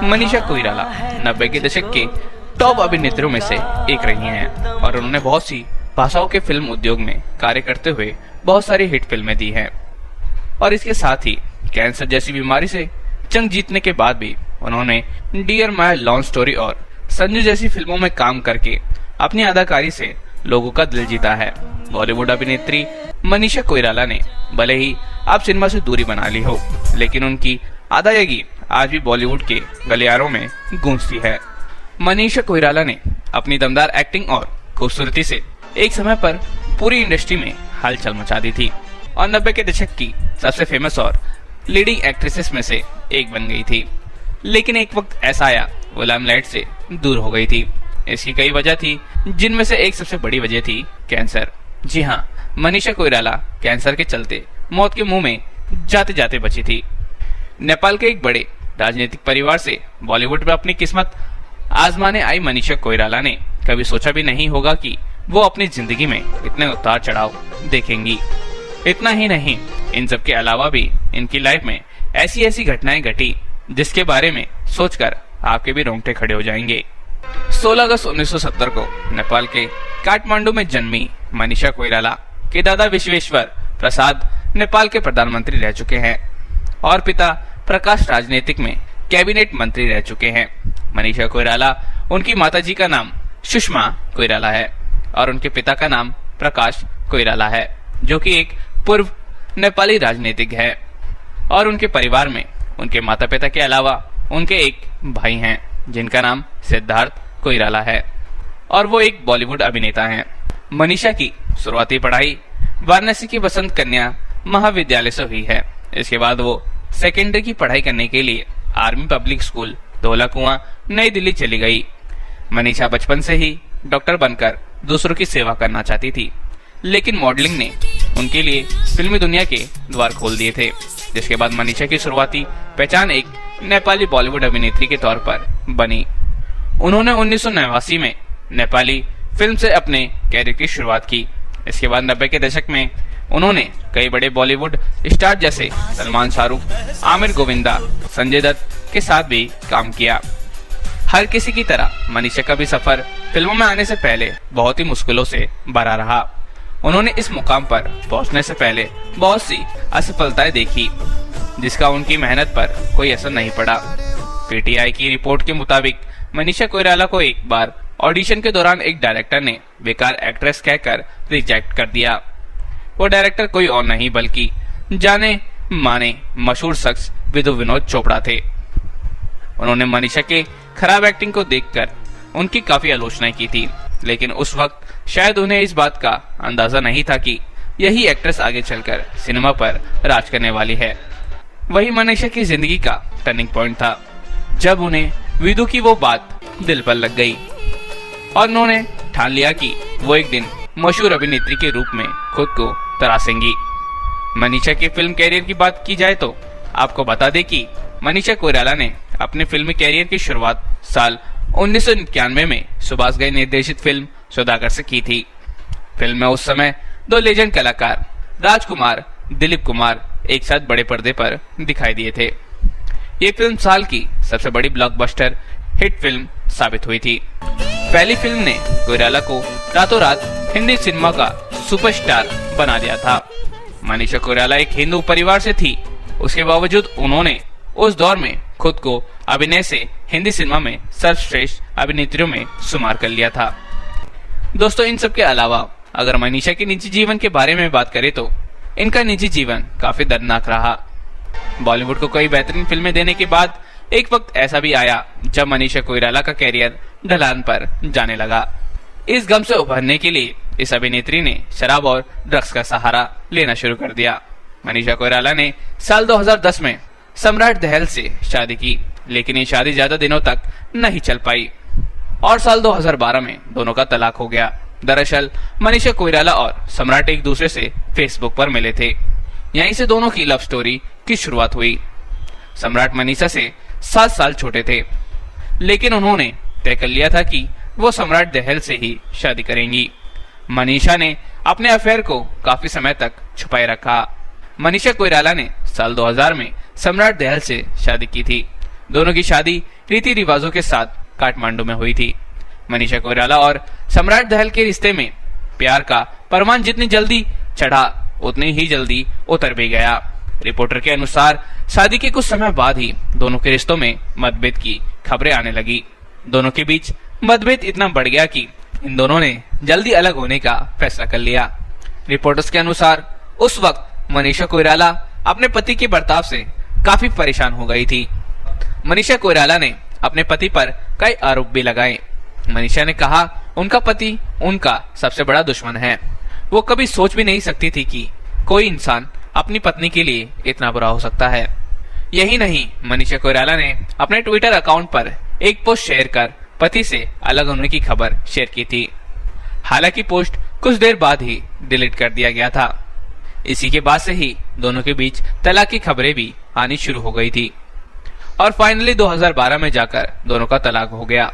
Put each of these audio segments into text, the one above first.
मनीषा कोइराला 90 के दशक के टॉप अभिनेत्रियों में से एक रही हैं और उन्होंने बहुत सी भाषाओं के फिल्म उद्योग में कार्य करते हुए बहुत सारी हिट फिल्में दी हैं। और इसके साथ ही कैंसर जैसी बीमारी से जंग जीतने के बाद भी उन्होंने डियर माय लॉन्ग स्टोरी और संजू जैसी फिल्मों में काम करके अपनी अदाकारी से लोगों का दिल जीता है। बॉलीवुड अभिनेत्री मनीषा कोइराला ने भले ही अब सिनेमा से दूरी बना ली हो, लेकिन उनकी अदायगी आज भी बॉलीवुड के गलियारों में गूंजती है। मनीषा कोइराला ने अपनी दमदार एक्टिंग और खूबसूरती से एक समय पर पूरी इंडस्ट्री में हलचल मचा दी थी और 90 के दशक की सबसे फेमस और लीडिंग एक्ट्रेसेस में से एक बन गई थी। लेकिन एक वक्त ऐसा आया वो लाइमलाइट से दूर हो गई थी। इसकी कई वजह थी, जिनमें से एक सबसे बड़ी वजह थी कैंसर। जी हाँ, मनीषा कोइराला कैंसर के चलते मौत के मुंह में जाते जाते बची थी। नेपाल के एक बड़े राजनीतिक परिवार से बॉलीवुड में अपनी किस्मत आजमाने आई मनीषा कोइराला ने कभी सोचा भी नहीं होगा कि वो अपनी जिंदगी में इतने उतार चढ़ाव देखेंगी। इतना ही नहीं, इन सब के अलावा भी इनकी लाइफ में ऐसी ऐसी घटनाएं घटी जिसके बारे में सोचकर आपके भी रोंगटे खड़े हो जाएंगे। 16 अगस्त 1970 को नेपाल के काठमांडू में जन्मी मनीषा कोइराला के दादा विश्वेश्वर प्रसाद नेपाल के प्रधानमंत्री रह चुके हैं और पिता प्रकाश राजनीतिक में कैबिनेट मंत्री रह चुके हैं। मनीषा कोइराला, उनकी माताजी का नाम सुषमा कोइराला है और उनके पिता का नाम प्रकाश कोइराला है, जो कि एक पूर्व नेपाली राजनीतिक है। और उनके परिवार में उनके माता पिता के अलावा उनके एक भाई हैं जिनका नाम सिद्धार्थ कोइराला है और वो एक बॉलीवुड अभिनेता हैं। मनीषा की शुरुआती पढ़ाई वाराणसी की बसंत कन्या महाविद्यालय से हुई है। इसके बाद वो सेकेंडरी की पढ़ाई करने के लिए आर्मी पब्लिक स्कूल धौला कुआं नई दिल्ली चली गई। मनीषा बचपन से ही डॉक्टर बनकर दूसरों की सेवा करना चाहती थी, लेकिन मॉडलिंग ने उनके लिए फिल्मी दुनिया के द्वार खोल दिए थे। जिसके बाद मनीषा की शुरुआती पहचान एक नेपाली बॉलीवुड अभिनेत्री के तौर पर बनी। उन्होंने 1989 में नेपाली फिल्म से अपने कैरियर की शुरुआत की। इसके बाद 90 के दशक में उन्होंने कई बड़े बॉलीवुड स्टार जैसे सलमान, शाहरुख, आमिर गोविंदा, संजय दत्त के साथ भी काम किया। हर किसी की तरह मनीषा का भी सफर फिल्मों में आने से पहले बहुत ही मुश्किलों से भरा रहा। उन्होंने इस मुकाम पर पहुंचने से पहले बहुत सी असफलताएं देखी, जिसका उनकी मेहनत पर कोई असर नहीं पड़ा। पीटीआई की रिपोर्ट के मुताबिक मनीषा कोइराला को एक बार ऑडिशन के दौरान एक डायरेक्टर ने बेकार एक्ट्रेस कहकर रिजेक्ट कर दिया। वो डायरेक्टर कोई और नहीं बल्कि जाने माने मशहूर शख्स विधु विनोद चोपड़ा थे। उन्होंने मनीषा के खराब एक्टिंग को देखकर उनकी काफी आलोचना की थी, लेकिन उस वक्त शायद उन्हें इस बात का अंदाजा नहीं था कि यही एक्ट्रेस आगे चलकर सिनेमा पर राज करने वाली है। वही मनीषा की जिंदगी का टर्निंग पॉइंट था, जब उन्हें विधु की वो बात दिल पर लग गई और उन्होंने ठान लिया कि वो एक दिन मशहूर अभिनेत्री के रूप में खुद को तराशेंगी। मनीषा के फिल्म कैरियर की बात की जाए तो आपको बता दें कि मनीषा कोइराला ने अपने फिल्मी कैरियर की शुरुआत साल 1991 में सुभाष घई निर्देशित फिल्म सौदागर से की थी। फिल्म में उस समय दो लेजेंड कलाकार राजकुमार, दिलीप कुमार एक साथ बड़े पर्दे पर दिखाई दिए थे। ये फिल्म साल की सबसे बड़ी ब्लॉकबस्टर हिट फिल्म साबित हुई थी। पहली फिल्म ने कोइराला को रातों रात हिंदी सिनेमा का सुपरस्टार बना दिया था। मनीषा कोइराला एक हिंदू परिवार से थी, उसके बावजूद उन्होंने उस दौर में खुद को अभिनय से हिंदी सिनेमा में सर्वश्रेष्ठ अभिनेत्रियों में शुमार कर लिया था। दोस्तों, इन सब के अलावा अगर मनीषा के निजी जीवन के बारे में बात करें तो इनका निजी जीवन काफी दर्दनाक रहा। बॉलीवुड को कई बेहतरीन फिल्में देने के बाद एक वक्त ऐसा भी आया जब मनीषा कोइराला का कैरियर ढलान पर जाने लगा। इस गम से उभरने के लिए इस अभिनेत्री ने शराब और ड्रग्स का सहारा लेना शुरू कर दिया। मनीषा कोइराला ने साल 2010 में सम्राट दहल से शादी की, लेकिन ये शादी ज्यादा दिनों तक नहीं चल पाई और साल 2012 में दोनों का तलाक हो गया। दरअसल मनीषा कोइराला और सम्राट एक दूसरे से फेसबुक पर मिले थे। यहीं से दोनों की लव स्टोरी की शुरुआत हुई। सम्राट मनीषा से 7 साल छोटे थे, लेकिन उन्होंने तय कर लिया था कि वो सम्राट दहल से ही शादी करेंगी। मनीषा ने अपने अफेयर को काफी समय तक छुपाए रखा। मनीषा कोइराला ने साल 2000 में सम्राट दहल से शादी की थी। दोनों की शादी रीति रिवाजों के साथ काठमांडू में हुई थी। मनीषा कोइराला और सम्राट दहल के रिश्ते में प्यार का परवान जितनी जल्दी चढ़ा उतनी ही जल्दी उतर भी गया। रिपोर्टर के अनुसार शादी के कुछ समय बाद ही दोनों के रिश्तों में मतभेद की खबरें आने लगी। दोनों के बीच मतभेद इतना बढ़ गया कि इन दोनों ने जल्दी अलग होने का फैसला कर लिया। रिपोर्टर्स के अनुसार उस वक्त मनीषा कोइराला अपने पति के बर्ताव से काफी परेशान हो गई थी। मनीषा कोइराला ने अपने पति पर कई आरोप भी लगाए। मनीषा ने कहा उनका पति उनका सबसे बड़ा दुश्मन है। वो कभी सोच भी नहीं सकती थी कि कोई इंसान अपनी पत्नी के लिए इतना बुरा हो सकता है। यही नहीं, मनीषा कोइराला ने अपने ट्विटर अकाउंट पर एक पोस्ट शेयर कर पति से अलग होने की खबर शेयर की थी। हालांकि पोस्ट कुछ देर बाद ही डिलीट कर दिया गया था। इसी के बाद से ही दोनों के बीच तलाक की खबरें भी आनी शुरू हो गई थी और फाइनली 2012 में जाकर दोनों का तलाक हो गया।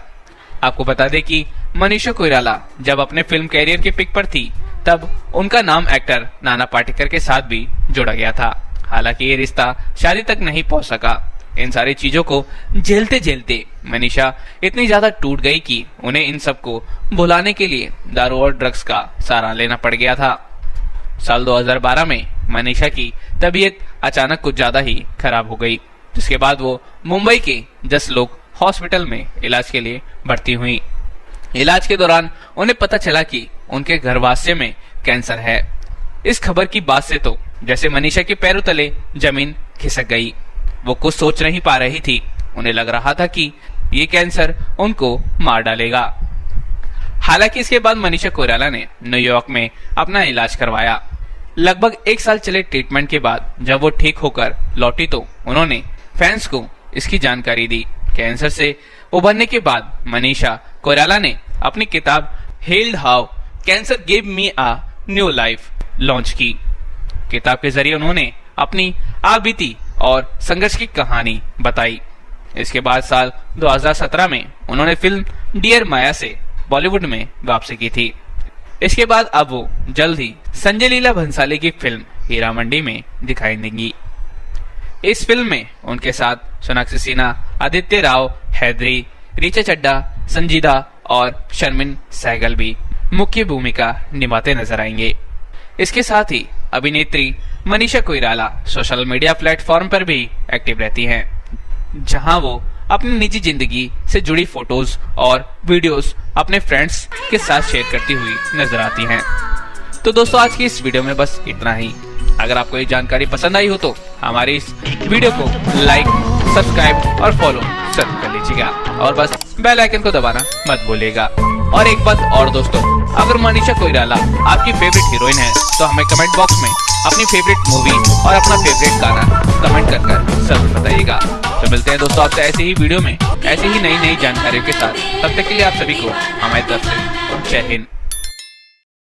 आपको बता दें कि मनीषा कोइराला जब अपने फिल्म कैरियर के पिक पर थी तब उनका नाम एक्टर नाना पाटेकर के साथ भी जोड़ा गया था। हालांकि ये रिश्ता शादी तक नहीं पहुंच सका। इन सारी चीजों को झेलते झेलते मनीषा इतनी ज्यादा टूट गई कि उन्हें इन सब को भुलाने के लिए दारू और ड्रग्स का सहारा लेना पड़ गया था। साल 2012 में मनीषा की तबीयत अचानक कुछ ज्यादा ही खराब हो गई, जिसके बाद वो मुंबई के 10 लोग हॉस्पिटल में इलाज के लिए भर्ती हुई। इलाज के दौरान उन्हें पता चला कि उनके गर्भाशय में कैंसर है। इस खबर की बात से तो जैसे मनीषा के पैरों तले जमीन खिसक गई। वो कुछ सोच नहीं पा रही थी। उन्हें लग रहा था कि ये कैंसर उनको मार डालेगा। हालांकि इसके बाद मनीषा कोइराला ने न्यूयॉर्क में अपना इलाज करवाया। लगभग 1 साल चले ट्रीटमेंट के बाद जब वो ठीक होकर लौटी तो उन्होंने फैंस को इसकी जानकारी दी। कैंसर से उभरने के बाद मनीषा कोइराला ने अपनी किताब healed how cancer give me a new life launch की। किताब के जरिए उन्होंने अपनी आपबीती और संघर्ष की कहानी बताई। इसके बाद साल 2017 में उन्होंने फिल्म डियर माया से बॉलीवुड में वापसी की थी। इसके बाद अब वो जल्द ही संजय लीला भंसाली की फिल्म हीरा मंडी में दिखाई देंगी। इस फिल्म में उनके साथ सोनाक्षी सिन्हा, आदित्य राव, हैदरी, ऋचा चड्ढा, संजीदा और शर्मिन सहगल भी मुख्य भूमिका निभाते नजर आएंगे। इसके साथ ही अभिनेत्री Manisha Koirala social media platform पर भी एक्टिव रहती हैं, जहां वो अपनी निजी जिंदगी से जुड़ी फोटोज और वीडियोस अपने फ्रेंड्स के साथ शेयर करती हुई नजर आती हैं। तो दोस्तों, आज की इस वीडियो में बस इतना ही। अगर आपको ये जानकारी पसंद आई हो तो हमारी इस वीडियो को लाइक, सब्सक्राइब और फॉलो जरूर कर लीजिएगा और बस बेल आइकन को दबाना मत भूलिएगा। और एक बात और दोस्तों, अगर मनीषा कोइराला आपकी फेवरेट हीरोइन है तो हमें कमेंट बॉक्स में अपनी फेवरेट मूवी और अपना फेवरेट गाना कमेंट कर जरूर बताइएगा। तो मिलते हैं दोस्तों आपसे ऐसे ही वीडियो में ऐसी ही नई जानकारियों के साथ। तब तक के लिए आप सभी को हमारी तरफ से जय हिंद।